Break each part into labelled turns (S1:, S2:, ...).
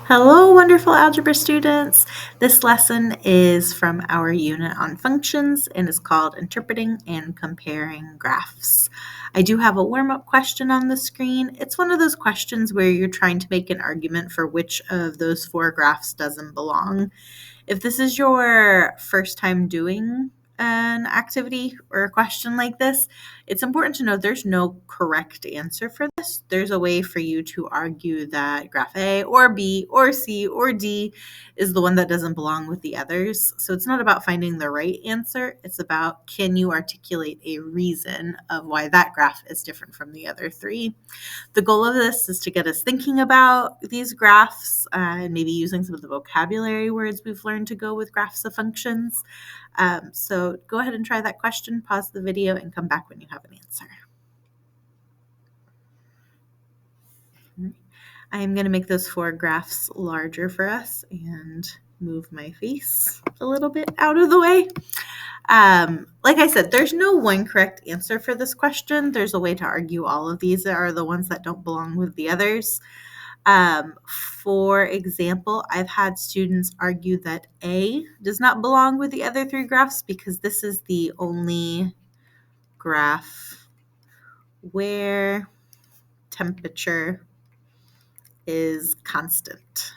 S1: Hello, wonderful algebra students. This lesson is from our unit on functions and is called Interpreting and Comparing Graphs. I do have a warm-up question on the screen. It's one of those questions where you're trying to make an argument for which of those four graphs doesn't belong. If this is your first time doing an activity or a question like this, it's important to know there's no correct answer for this. There's a way for you to argue that graph A or B or C or D is the one that doesn't belong with the others. So it's not about finding the right answer. It's about, can you articulate a reason of why that graph is different from the other three? The goal of this is to get us thinking about these graphs and maybe using some of the vocabulary words we've learned to go with graphs of functions. So go ahead and try that question, pause the video, and come back when you have an answer. I am going to make those four graphs larger for us and move my face a little bit out of the way. Like I said, there's no one correct answer for this question. There's a way to argue all of these are the ones that don't belong with the others. For example, I've had students argue that A does not belong with the other three graphs because this is the only graph where temperature is constant.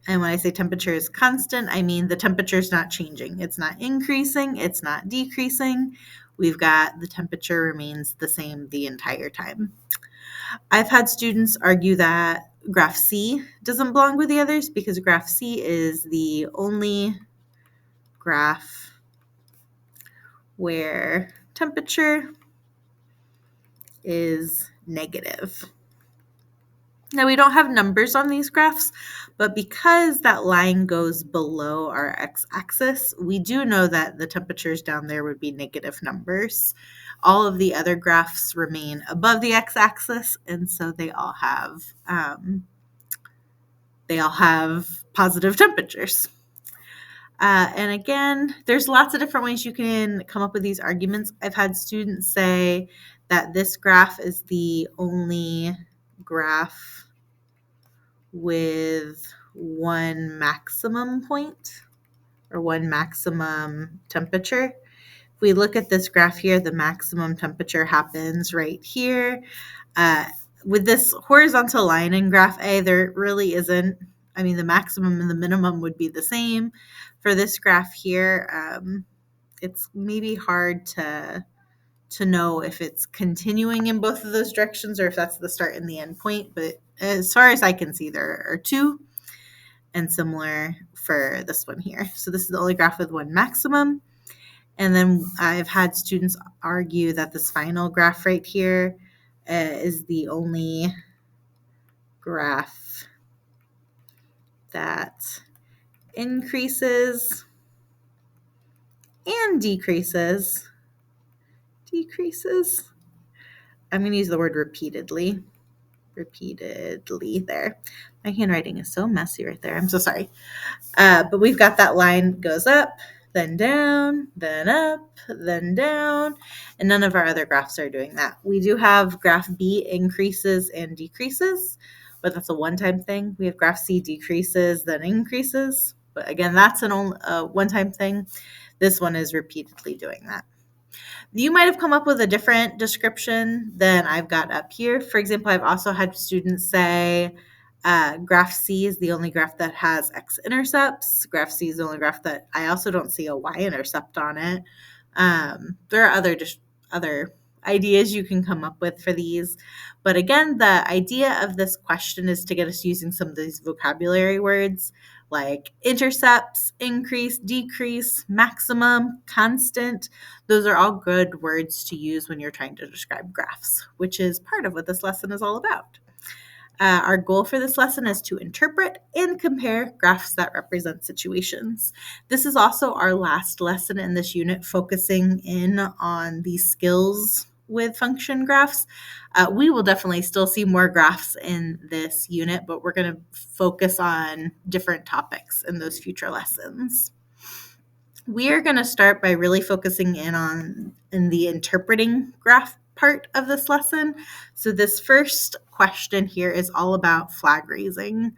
S1: And when I say temperature is constant, I mean the temperature is not changing. It's not increasing. It's not decreasing. We've got the temperature remains the same the entire time. I've had students argue that graph C doesn't belong with the others because graph C is the only graph where temperature is negative. Now, we don't have numbers on these graphs, but because that line goes below our x-axis, we do know that the temperatures down there would be negative numbers. All of the other graphs remain above the x-axis, and so they all have positive temperatures. And again, there's lots of different ways you can come up with these arguments. I've had students say that this graph is the only graph with one maximum point or one maximum temperature. If we look at this graph here, the maximum temperature happens right here. With this horizontal line in graph A, there really isn't, the maximum and the minimum would be the same. For this graph here, it's maybe hard to know if it's continuing in both of those directions or if that's the start and the end point. But as far as I can see, there are two, and similar for this one here. So this is the only graph with one maximum. And then I've had students argue that this final graph right here is the only graph that increases and decreases. I'm going to use the word repeatedly there. My handwriting is so messy right there. I'm so sorry. But we've got that line goes up, then down, then up, then down, and none of our other graphs are doing that. We do have graph B increases and decreases, but that's a one-time thing. We have graph C decreases, then increases, but again, that's a one-time thing. This one is repeatedly doing that. You might have come up with a different description than I've got up here. For example, I've also had students say graph C is the only graph that has x-intercepts. Graph C is the only graph that I also don't see a y-intercept on it. There are other ideas you can come up with for these. But again, the idea of this question is to get us using some of these vocabulary words like intercepts, increase, decrease, maximum, constant. Those are all good words to use when you're trying to describe graphs, which is part of what this lesson is all about. Our goal for this lesson is to interpret and compare graphs that represent situations. This is also our last lesson in this unit, focusing in on the skills with function graphs. We will definitely still see more graphs in this unit, but we're going to focus on different topics in those future lessons. We are going to start by really focusing in the interpreting graph part of this lesson. So this first question here is all about flag raising.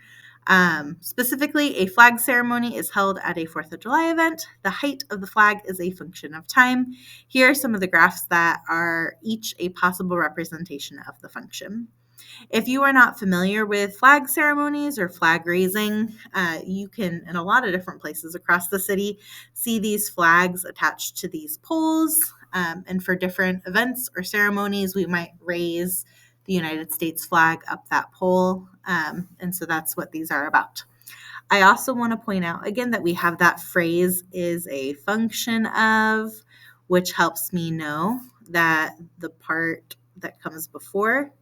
S1: Specifically, a flag ceremony is held at a 4th of July event. The height of the flag is a function of time. Here are some of the graphs that are each a possible representation of the function. If you are not familiar with flag ceremonies or flag raising, you can, in a lot of different places across the city, see these flags attached to these poles. And for different events or ceremonies, we might raise the United States flag up that pole. And so that's what these are about. I also want to point out again that we have that phrase is a function of, which helps me know that the part that comes before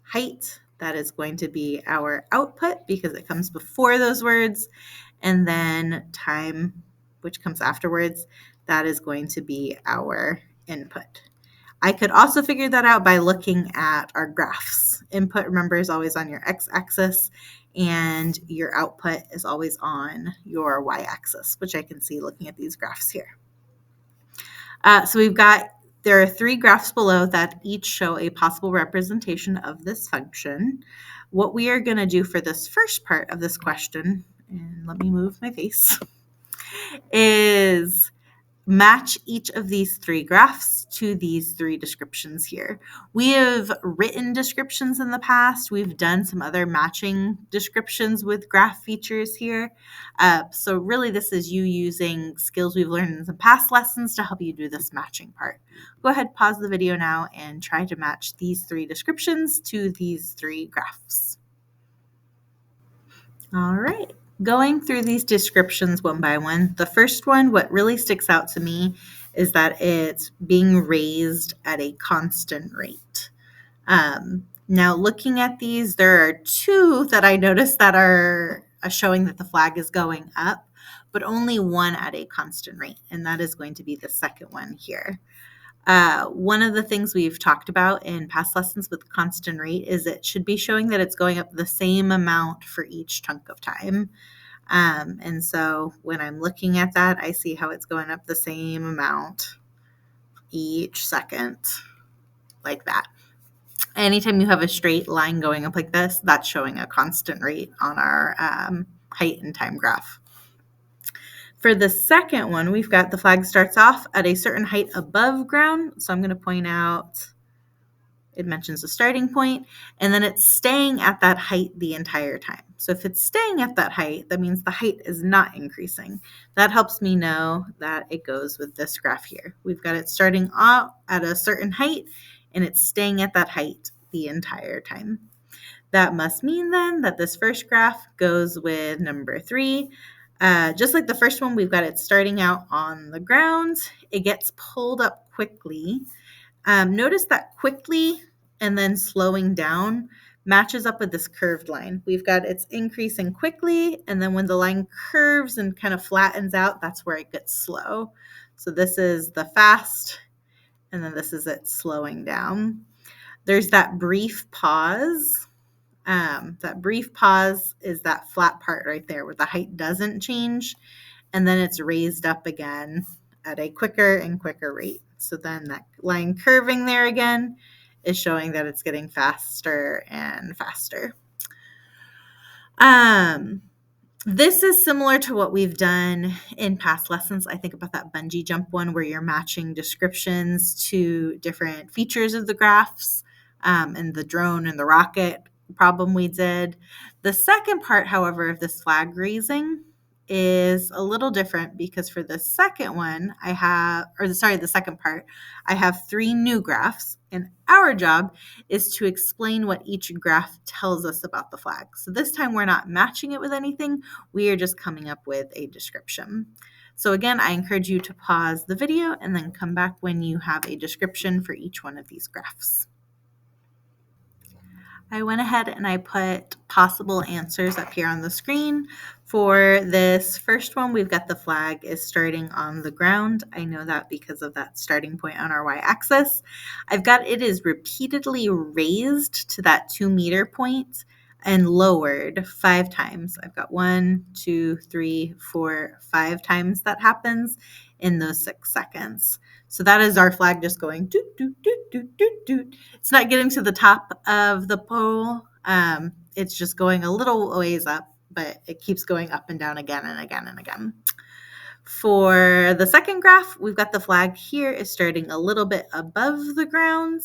S1: height, that is going to be our output because it comes before those words, and then time, which comes afterwards, that is going to be our input. I could also figure that out by looking at our graphs. Input, remember, is always on your x-axis, and your output is always on your y-axis, which I can see looking at these graphs here. So there are 3 graphs below that each show a possible representation of this function. What we are going to do for this first part of this question, and let me move my face, is match each of these 3 graphs to these 3 descriptions here. We have written descriptions in the past. We've done some other matching descriptions with graph features here. So really this is you using skills we've learned in some past lessons to help you do this matching part. Go ahead, pause the video now and try to match these 3 descriptions to these 3 graphs. All right. Going through these descriptions one by one, the first one, what really sticks out to me is that it's being raised at a constant rate. Now, looking at these, there are 2 that I noticed that are showing that the flag is going up, but only 1 at a constant rate, and that is going to be the second one here. One of the things we've talked about in past lessons with constant rate is it should be showing that it's going up the same amount for each chunk of time. And so when I'm looking at that, I see how it's going up the same amount each second, like that. Anytime you have a straight line going up like this, that's showing a constant rate on our height and time graph. For the second one, we've got the flag starts off at a certain height above ground. So I'm going to point out, it mentions the starting point, and then it's staying at that height the entire time. So if it's staying at that height, that means the height is not increasing. That helps me know that it goes with this graph here. We've got it starting out at a certain height, and it's staying at that height the entire time. That must mean then that this first graph goes with number 3. Just like the first one, we've got it starting out on the ground. It gets pulled up quickly. Notice that quickly and then slowing down matches up with this curved line. We've got it's increasing quickly, and then when the line curves and kind of flattens out, that's where it gets slow. So this is the fast, and then this is it slowing down. There's that brief pause. That brief pause is that flat part right there where the height doesn't change, and then it's raised up again at a quicker and quicker rate. So then that line curving there again is showing that it's getting faster and faster. This is similar to what we've done in past lessons. I think about that bungee jump one where you're matching descriptions to different features of the graphs, and the drone and the rocket problem we did. The second part, however, of this flag raising is a little different because for the second one, the second part, I have 3 new graphs, and our job is to explain what each graph tells us about the flag. So this time we're not matching it with anything, we are just coming up with a description. So again, I encourage you to pause the video and then come back when you have a description for each one of these graphs. I went ahead and I put possible answers up here on the screen. For this first one, we've got the flag is starting on the ground. I know that because of that starting point on our y-axis. I've got it is repeatedly raised to that 2-meter point and lowered 5 times. I've got 1, 2, 3, 4, 5 times that happens in those 6 seconds. So that is our flag just going doot, doot, doot, doot, doot, doot. It's not getting to the top of the pole. It's just going a little ways up, but it keeps going up and down again and again and again. For the second graph, we've got the flag here is starting a little bit above the ground,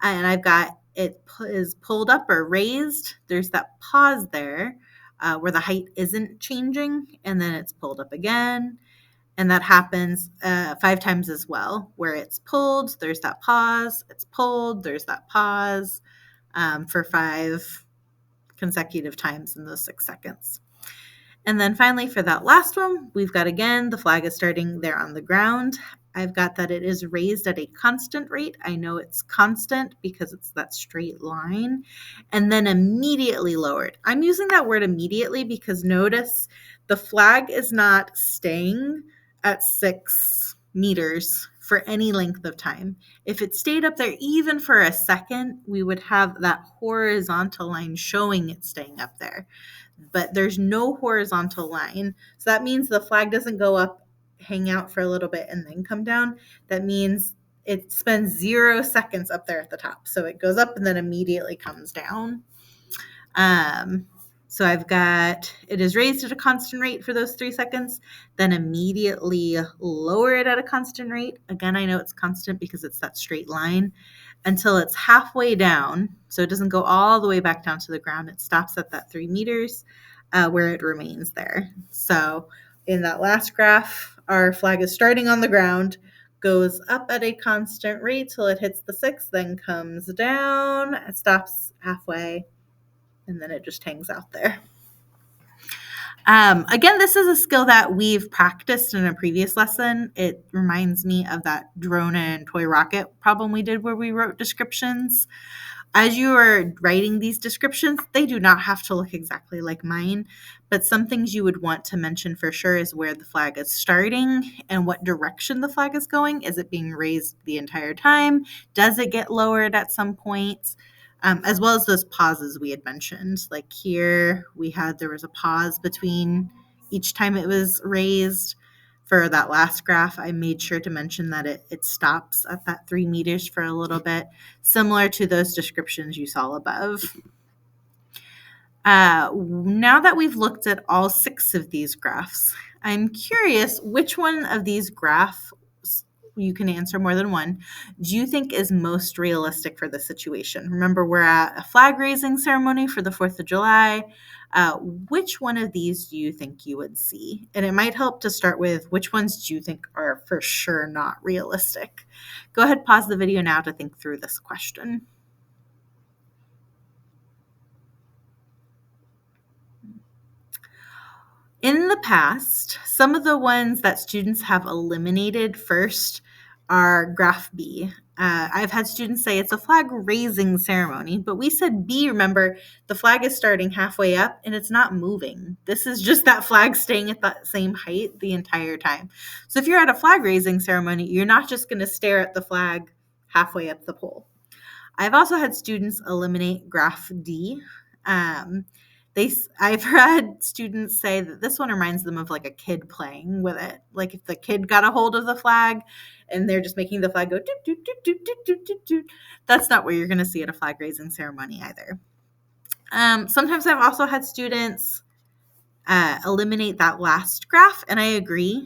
S1: and I've got it is pulled up or raised. There's that pause there where the height isn't changing, and then it's pulled up again. And that happens 5 times as well, where it's pulled, there's that pause, it's pulled, there's that pause for 5 consecutive times in those 6 seconds. And then finally, for that last one, we've got again, the flag is starting there on the ground. I've got that it is raised at a constant rate. I know it's constant because it's that straight line, and then immediately lowered. I'm using that word immediately because notice the flag is not staying at 6 meters for any length of time. If it stayed up there even for a second, we would have that horizontal line showing it staying up there. But there's no horizontal line. So that means the flag doesn't go up, hang out for a little bit, and then come down. That means it spends 0 seconds up there at the top. So it goes up and then immediately comes down. So I've got it is raised at a constant rate for those 3 seconds, then immediately lower it at a constant rate. Again, I know it's constant because it's that straight line until it's halfway down. So it doesn't go all the way back down to the ground. It stops at that 3 meters where it remains there. So in that last graph, our flag is starting on the ground, goes up at a constant rate till it hits the 6, then comes down, it stops halfway, and then it just hangs out there. Again, this is a skill that we've practiced in a previous lesson. It reminds me of that drone and toy rocket problem we did where we wrote descriptions. As you are writing these descriptions, they do not have to look exactly like mine, but some things you would want to mention for sure is where the flag is starting and what direction the flag is going. Is it being raised the entire time? Does it get lowered at some point? As well as those pauses we had mentioned. Like here, there was a pause between each time it was raised. For that last graph, I made sure to mention that it stops at that 3 meters for a little bit, similar to those descriptions you saw above. Now that we've looked at all 6 of these graphs, I'm curious which one of these graphs, you can answer more than one, do you think is most realistic for the situation? Remember, we're at a flag raising ceremony for the 4th of July. Which one of these do you think you would see? And it might help to start with which ones do you think are for sure not realistic? Go ahead, pause the video now to think through this question. In the past, some of the ones that students have eliminated first are graph B. I've had students say it's a flag raising ceremony, but we said B, remember, the flag is starting halfway up and it's not moving. This is just that flag staying at that same height the entire time. So if you're at a flag raising ceremony, you're not just going to stare at the flag halfway up the pole. I've also had students eliminate graph D. I've had students say that this one reminds them of like a kid playing with it. Like if the kid got a hold of the flag and they're just making the flag go doot, doot, doot, doot, doot, doot, doot, doot. That's not what you're going to see at a flag raising ceremony either. Sometimes I've also had students eliminate that last graph, and I agree.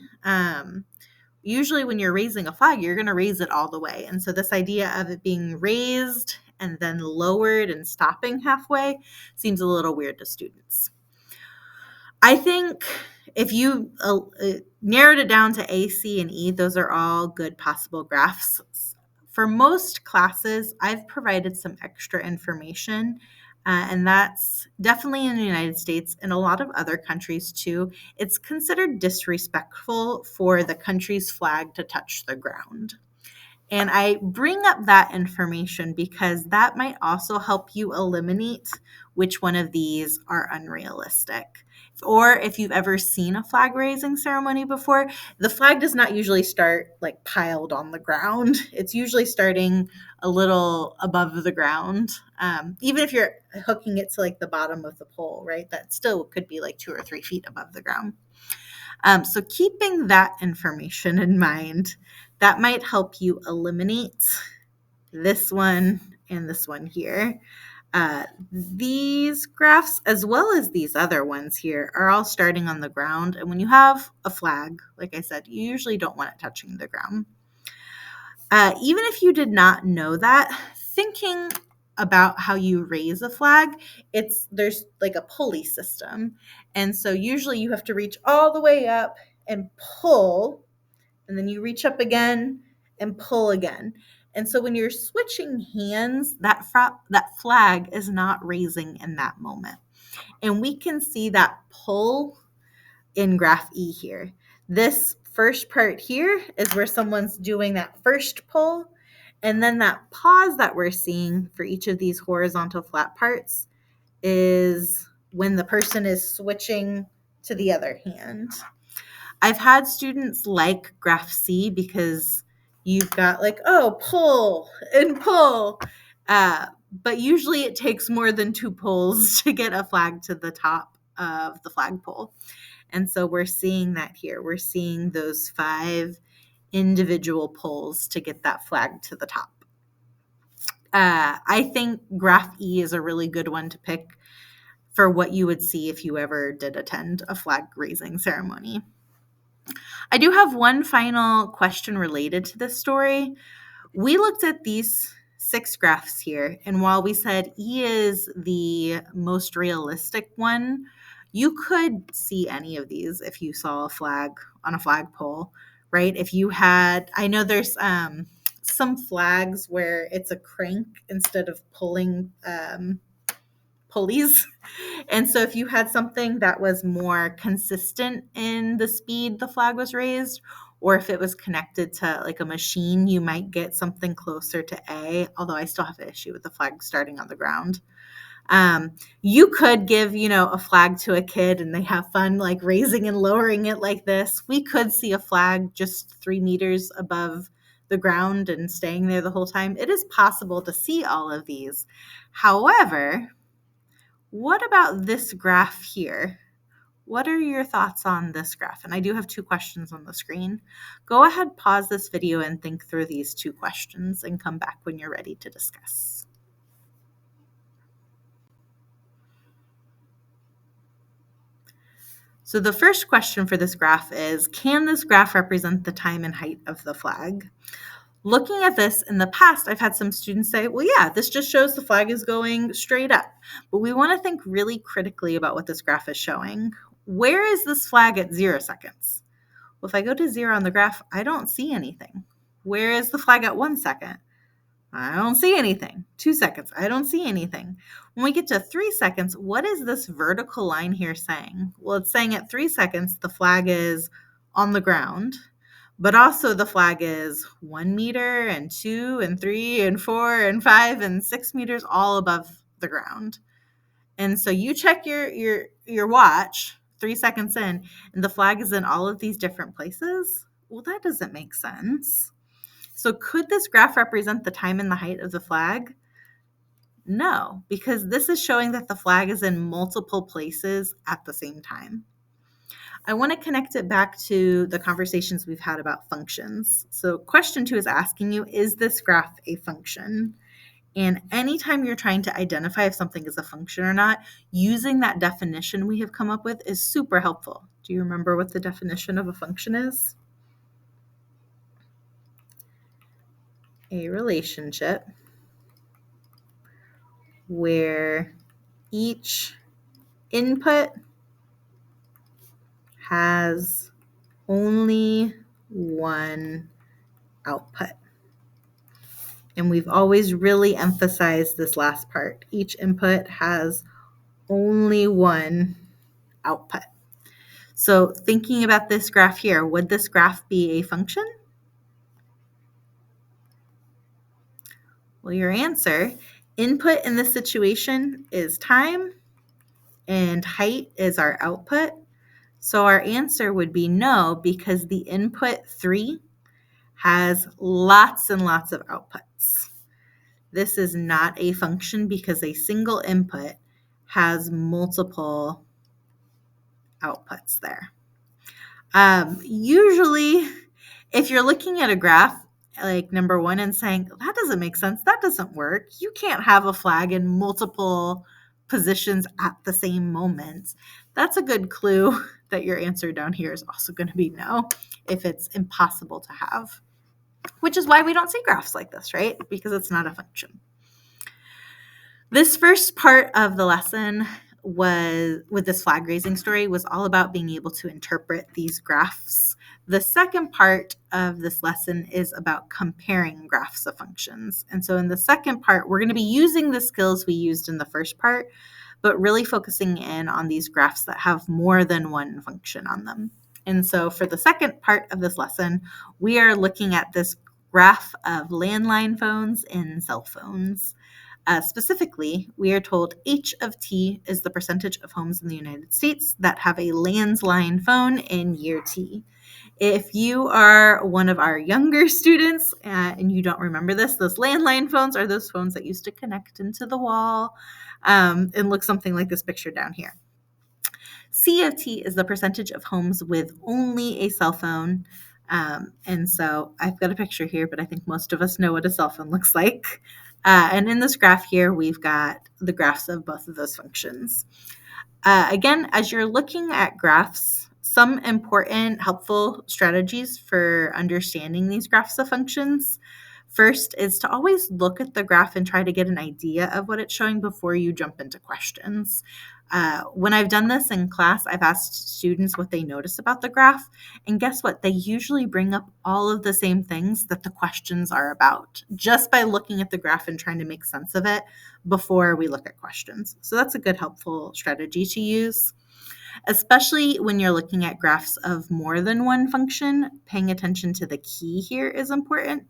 S1: Usually when you're raising a flag, you're going to raise it all the way. And so this idea of it being raised and then lowered and stopping halfway seems a little weird to students. I think if you narrowed it down to A, C, and E, those are all good possible graphs. For most classes, I've provided some extra information, and that's definitely in the United States and a lot of other countries too. It's considered disrespectful for the country's flag to touch the ground. And I bring up that information because that might also help you eliminate which one of these are unrealistic. Or if you've ever seen a flag raising ceremony before, the flag does not usually start like piled on the ground. It's usually starting a little above the ground. Even if you're hooking it to like the bottom of the pole, right? That still could be like 2 or 3 feet above the ground. So keeping that information in mind, that might help you eliminate this one and this one here. These graphs, as well as these other ones here, are all starting on the ground. And when you have a flag, like I said, you usually don't want it touching the ground. Even if you did not know that, thinking about how you raise a flag, there's like a pulley system. And so usually you have to reach all the way up and pull, and then you reach up again and pull again. And so when you're switching hands, that flag is not raising in that moment. And we can see that pull in graph E here. This first part here is where someone's doing that first pull, and then that pause that we're seeing for each of these horizontal flat parts is when the person is switching to the other hand. I've had students like graph C because you've got like, oh, pull and pull. But usually it takes more than 2 pulls to get a flag to the top of the flagpole. And so we're seeing that here. We're seeing those 5 individual pulls to get that flag to the top. I think graph E is a really good one to pick for what you would see if you ever did attend a flag raising ceremony. I do have one final question related to this story. We looked at these 6 graphs here, and while we said E is the most realistic one, you could see any of these if you saw a flag on a flagpole, right? If you had, I know there's some flags where it's a crank instead of pulling pulleys. And so if you had something that was more consistent in the speed the flag was raised, or if it was connected to like a machine, you might get something closer to A, although I still have an issue with the flag starting on the ground. You could give, a flag to a kid and they have fun like raising and lowering it like this. We could see a flag just 3 meters above the ground and staying there the whole time. It is possible to see all of these. However, what about this graph here? What are your thoughts on this graph? And I do have 2 questions on the screen. Go ahead, pause this video and think through these 2 questions and come back when you're ready to discuss. So the first question for this graph is, can this graph represent the time and height of the flag? Looking at this in the past, I've had some students say, well, yeah, this just shows the flag is going straight up. But we want to think really critically about what this graph is showing. Where is this flag at 0 seconds? Well, if I go to 0 on the graph, I don't see anything. Where is the flag at 1 second? I don't see anything. 2 seconds, I don't see anything. When we get to 3 seconds, what is this vertical line here saying? Well, it's saying at 3 seconds, the flag is on the ground. But also the flag is 1 meter and 2 and 3 and 4 and 5 and 6 meters all above the ground. And so you check your watch 3 seconds in, and the flag is in all of these different places. Well, that doesn't make sense. So could this graph represent the time and the height of the flag? No, because this is showing that the flag is in multiple places at the same time. I want to connect it back to the conversations we've had about functions. So question 2 is asking you, is this graph a function? And anytime you're trying to identify if something is a function or not, using that definition we have come up with is super helpful. Do you remember what the definition of a function is? A relationship where each input has only one output. And we've always really emphasized this last part. Each input has only one output. So thinking about this graph here, would this graph be a function? Well, your answer, input in this situation is time and height is our output. So our answer would be no, because the input 3 has lots and lots of outputs. This is not a function because a single input has multiple outputs there. Usually, if you're looking at a graph like number one and saying, that doesn't make sense. That doesn't work. You can't have a flag in multiple positions at the same moment. That's a good clue that your answer down here is also going to be no if it's impossible to have, which is why we don't see graphs like this, right? Because it's not a function. This first part of the lesson was with this flag raising story was all about being able to interpret these graphs. The second part of this lesson is about comparing graphs of functions. And so in the second part, we're going to be using the skills we used in the first part, but really focusing in on these graphs that have more than one function on them. And so for the second part of this lesson, we are looking at this graph of landline phones and cell phones. Specifically, we are told H of T is the percentage of homes in the United States that have a landline phone in year T. If you are one of our younger students and you don't remember this, those landline phones are those phones that used to connect into the wall and look something like this picture down here. C of T is the percentage of homes with only a cell phone. And so I've got a picture here, but I think most of us know what a cell phone looks like. And in this graph here, we've got the graphs of both of those functions. Again, as you're looking at graphs, some important helpful strategies for understanding these graphs of functions. First is to always look at the graph and try to get an idea of what it's showing before you jump into questions. When I've done this in class, I've asked students what they notice about the graph, and guess what? They usually bring up all of the same things that the questions are about, just by looking at the graph and trying to make sense of it before we look at questions. So that's a good helpful strategy to use. Especially when you're looking at graphs of more than one function, paying attention to the key here is important.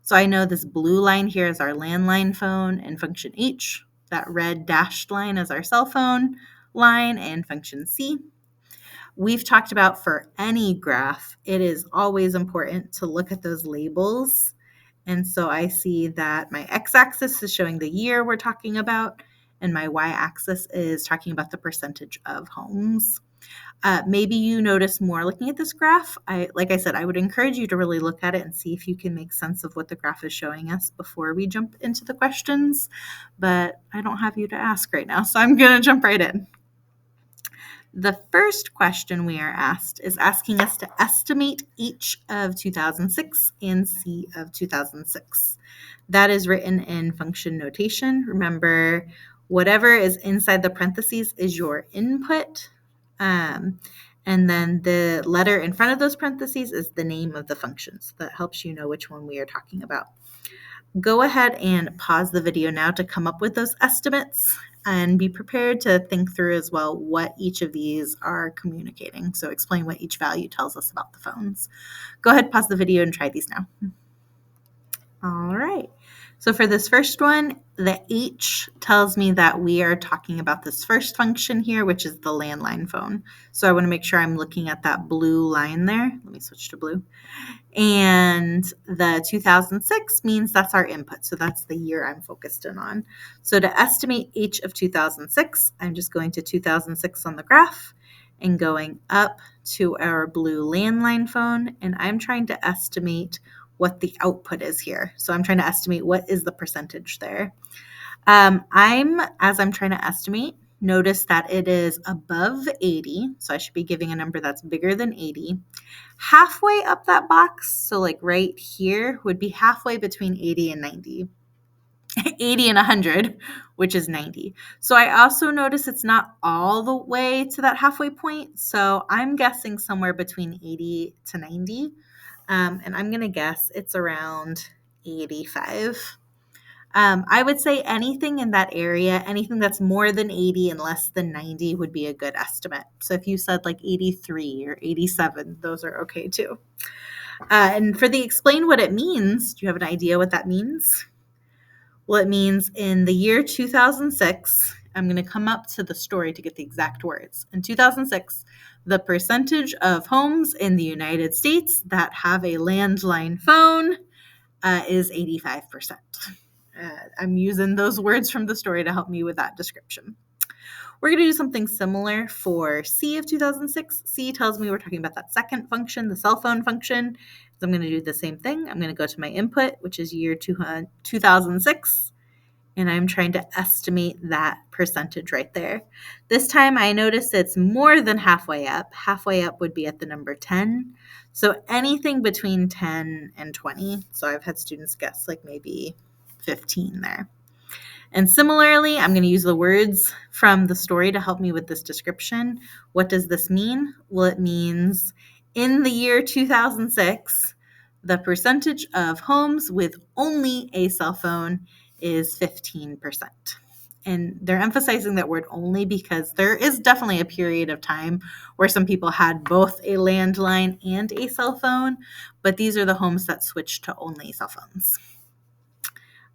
S1: So I know this blue line here is our landline phone and function H. That red dashed line is our cell phone line and function C. We've talked about for any graph, it is always important to look at those labels. And so I see that my x-axis is showing the year we're talking about, and my y-axis is talking about the percentage of homes. Maybe you notice more looking at this graph. Like I said, I would encourage you to really look at it and see if you can make sense of what the graph is showing us before we jump into the questions. But I don't have you to ask right now, so I'm going to jump right in. The first question we are asked is asking us to estimate H of 2006 and C of 2006. That is written in function notation. Remember, whatever is inside the parentheses is your input. And then the letter in front of those parentheses is the name of the function. So that helps you know which one we are talking about. Go ahead and pause the video now to come up with those estimates and be prepared to think through as well what each of these are communicating. So explain what each value tells us about the phones. Go ahead, pause the video and try these now. All right. So for this first one, the H tells me that we are talking about this first function here, which is the landline phone. So I want to make sure I'm looking at that blue line there. Let me switch to blue. And the 2006 means that's our input. So that's the year I'm focused in on. So to estimate H of 2006, I'm just going to 2006 on the graph and going up to our blue landline phone. And I'm trying to estimate what the output is here. So I'm trying to estimate what is the percentage there. As I'm trying to estimate, notice that it is above 80. So I should be giving a number that's bigger than 80. Halfway up that box, so like right here, would be halfway between 80 and 90. 80 and 100, which is 90. So I also notice it's not all the way to that halfway point. So I'm guessing somewhere between 80 to 90. And I'm going to guess it's around 85. I would say anything in that area, anything that's more than 80 and less than 90 would be a good estimate. So if you said like 83 or 87, those are okay too. And for the explain what it means, do you have an idea what that means? Well, it means in the year 2006, I'm going to come up to the story to get the exact words. In 2006, the percentage of homes in the United States that have a landline phone is 85%. I'm using those words from the story to help me with that description. We're going to do something similar for C of 2006. C tells me we're talking about that second function, the cell phone function. So I'm going to do the same thing. I'm going to go to my input, which is year 2006, and I'm trying to estimate that percentage right there. This time I notice it's more than halfway up. Halfway up would be at the number 10. So anything between 10 and 20. So I've had students guess like maybe 15 there. And similarly, I'm going to use the words from the story to help me with this description. What does this mean? Well, it means in the year 2006, the percentage of homes with only a cell phone is 15%. And they're emphasizing that word only because there is definitely a period of time where some people had both a landline and a cell phone, but these are the homes that switched to only cell phones.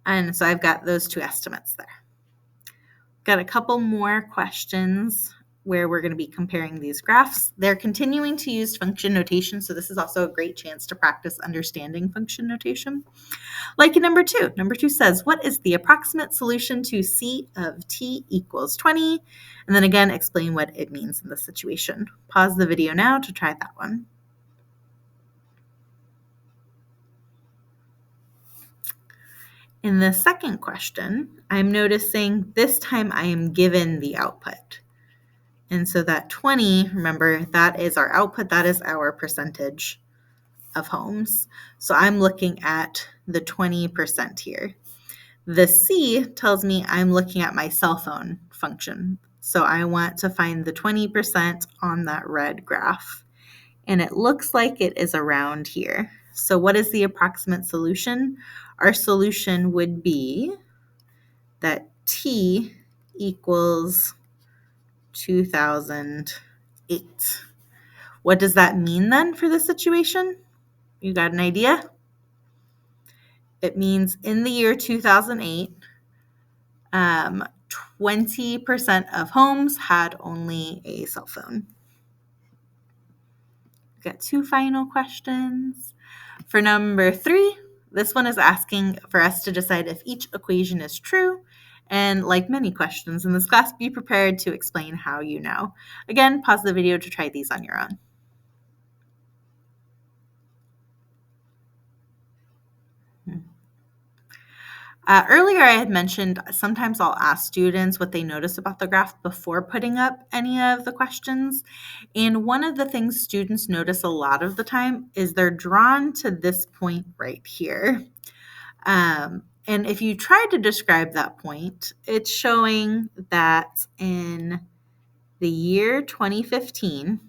S1: And so I've got those two estimates there. Got a couple more questions where we're going to be comparing these graphs. They're continuing to use function notation, so this is also a great chance to practice understanding function notation. Like in number 2. Number 2 says, what is the approximate solution to C of t equals 20? And then again, explain what it means in this situation. Pause the video now to try that one. In the second question, I'm noticing this time I am given the output. And so that 20, remember, that is our output. That is our percentage of homes. So I'm looking at the 20% here. The C tells me I'm looking at my cell phone function. So I want to find the 20% on that red graph. And it looks like it is around here. So what is the approximate solution? Our solution would be that T equals 2008. What does that mean then for the situation? You got an idea? It means in the year 2008, 20% of homes had only a cell phone. We've got 2 final questions. For number 3, this one is asking for us to decide if each equation is true. And like many questions in this class, be prepared to explain how you know. Again, pause the video to try these on your own. Earlier, I had mentioned sometimes I'll ask students what they notice about the graph before putting up any of the questions. And one of the things students notice a lot of the time is they're drawn to this point right here. And if you try to describe that point, it's showing that in the year 2015,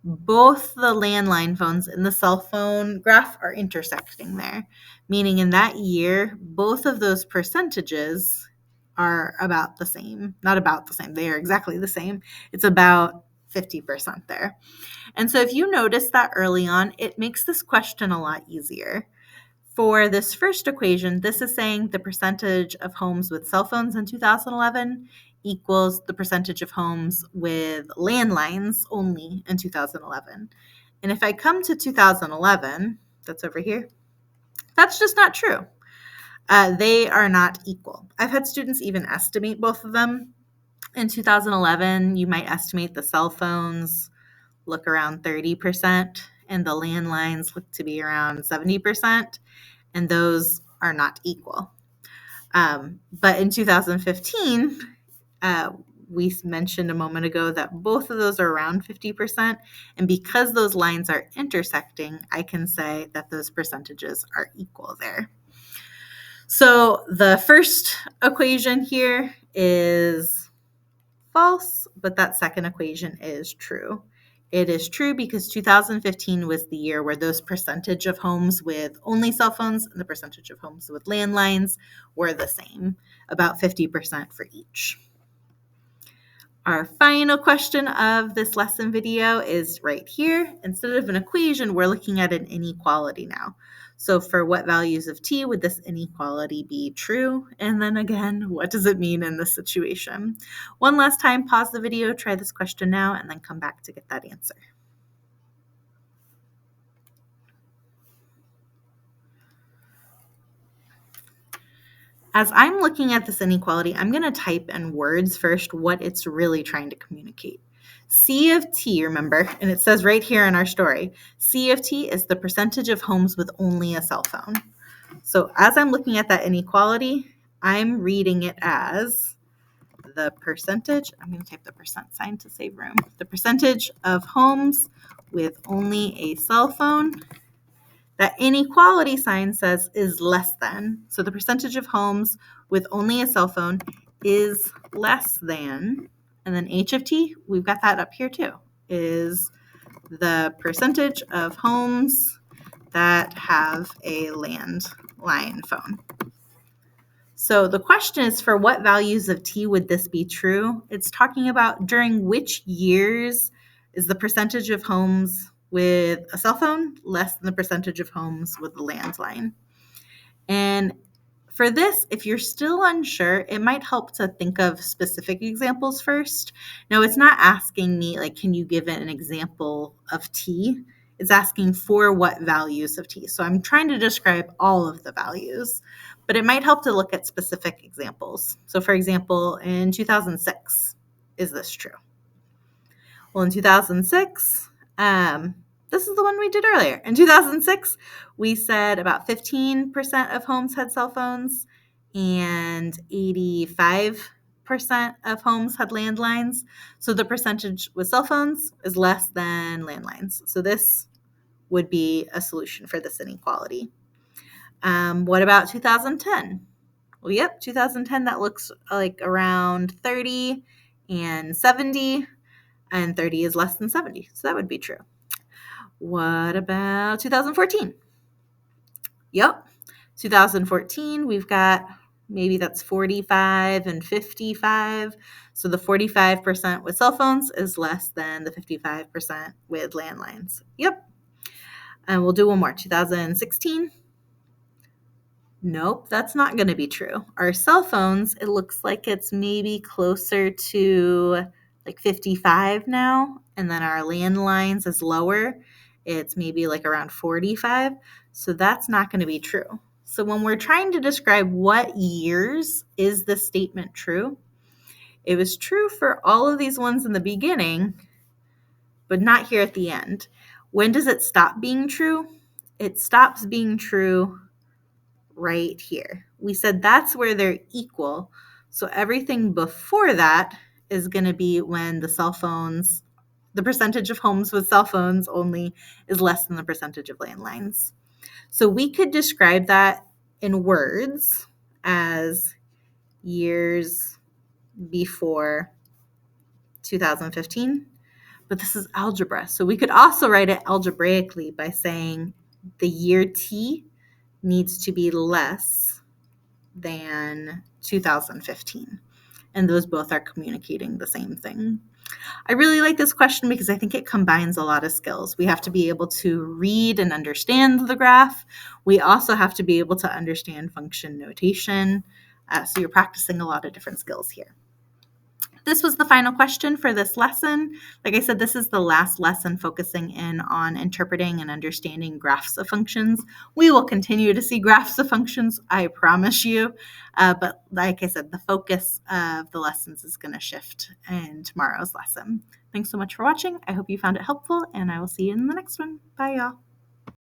S1: both the landline phones and the cell phone graph are intersecting there, meaning in that year, both of those percentages are about the same. Not about the same, they are exactly the same. It's about 50% there. And so if you notice that early on, it makes this question a lot easier. For this first equation, this is saying the percentage of homes with cell phones in 2011 equals the percentage of homes with landlines only in 2011. And if I come to 2011, that's over here, that's just not true. They are not equal. I've had students even estimate both of them. In 2011, you might estimate the cell phones look around 30%, and the landlines look to be around 70%, and those are not equal. But in 2015, we mentioned a moment ago that both of those are around 50%, and because those lines are intersecting, I can say that those percentages are equal there. So the first equation here is false, but that second equation is true. It is true because 2015 was the year where those percentage of homes with only cell phones and the percentage of homes with landlines were the same, about 50% for each. Our final question of this lesson video is right here. Instead of an equation, we're looking at an inequality now. So for what values of t would this inequality be true? And then again, what does it mean in this situation? One last time, pause the video, try this question now, and then come back to get that answer. As I'm looking at this inequality, I'm going to type in words first what it's really trying to communicate. C of t, remember, and it says right here in our story, C of t is the percentage of homes with only a cell phone. So as I'm looking at that inequality, I'm reading it as the percentage, I'm going to type the percent sign to save room, the percentage of homes with only a cell phone. That inequality sign says is less than. So the percentage of homes with only a cell phone is less than, and then H of t, we've got that up here too, is the percentage of homes that have a landline phone. So the question is, for what values of t would this be true? It's talking about during which years is the percentage of homes with a cell phone less than the percentage of homes with a landline. And for this, if you're still unsure, it might help to think of specific examples first. Now, it's not asking me, like, can you give an example of t? It's asking for what values of t. So I'm trying to describe all of the values, but it might help to look at specific examples. So for example, in 2006, is this true? Well, in 2006, this is the one we did earlier. In 2006, we said about 15% of homes had cell phones and 85% of homes had landlines. So the percentage with cell phones is less than landlines. So this would be a solution for this inequality. What about 2010? Well, yep, 2010, that looks like around 30 and 70. And 30 is less than 70, so that would be true. What about 2014? Yep, 2014, we've got maybe that's 45 and 55. So the 45% with cell phones is less than the 55% with landlines. Yep. And we'll do one more. 2016. Nope, that's not going to be true. Our cell phones, it looks like it's maybe closer to like 55 now, and then our landlines is lower. It's maybe like around 45. So that's not going to be true. So when we're trying to describe what years is the statement true, it was true for all of these ones in the beginning, but not here at the end. When does it stop being true? It stops being true right here. We said that's where they're equal. So everything before that is going to be when the cell phones, the percentage of homes with cell phones only is less than the percentage of landlines. So we could describe that in words as years before 2015, but this is algebra. So we could also write it algebraically by saying the year t needs to be less than 2015. And those both are communicating the same thing. I really like this question because I think it combines a lot of skills. We have to be able to read and understand the graph. We also have to be able to understand function notation. So you're practicing a lot of different skills here. This was the final question for this lesson. Like I said, this is the last lesson focusing in on interpreting and understanding graphs of functions. We will continue to see graphs of functions, I promise you. But like I said, the focus of the lessons is going to shift in tomorrow's lesson. Thanks so much for watching. I hope you found it helpful, and I will see you in the next one. Bye, y'all.